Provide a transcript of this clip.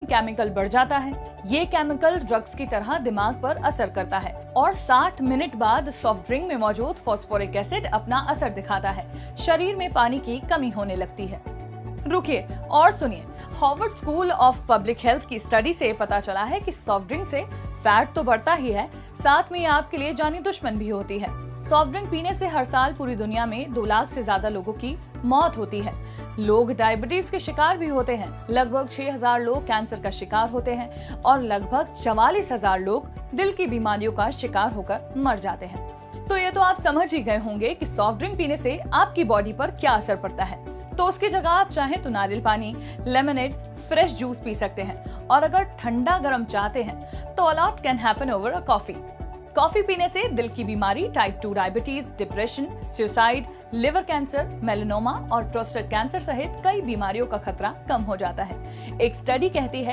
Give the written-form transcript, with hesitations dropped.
Chemical बढ़ जाता है। ये केमिकल ड्रग्स की तरह दिमाग पर असर करता है और 60 मिनट बाद सॉफ्ट ड्रिंक में मौजूद फास्फोरिक एसिड अपना असर दिखाता है। शरीर में पानी की कमी होने लगती है। रुकिए और सुनिए, Harvard school of public health की स्टडी से पता चला है कि सॉफ्ट ड्रिंक से फैट तो बढ़ता ही है, साथ में आपके लिए जानी दुश्मन भी होती है। सॉफ्ट ड्रिंक पीने से हर साल पूरी दुनिया में 2 लाख से ज्यादा लोगों की मौत होती है। लोग डायबिटीज के शिकार भी होते हैं, लगभग 6000 लोग कैंसर का शिकार होते हैं और लगभग 44,000 लोग दिल की बीमारियों का शिकार होकर मर जाते हैं। तो ये तो आप समझ ही गए होंगे कि सॉफ्ट ड्रिंक पीने से आपकी बॉडी पर क्या असर पड़ता है। तो उसकी जगह आप चाहें तो नारियल पानी, लेमनेड, फ्रेश जूस पी सकते हैं और अगर ठंडा गर्म चाहते हैं तो a lot can happen over a coffee. Coffee पीने से दिल की बीमारी, type 2 diabetes, depression, suicide, liver cancer, melanoma और प्रोस्टेट कैंसर सहित कई बीमारियों का खतरा कम हो जाता है। एक स्टडी कहती है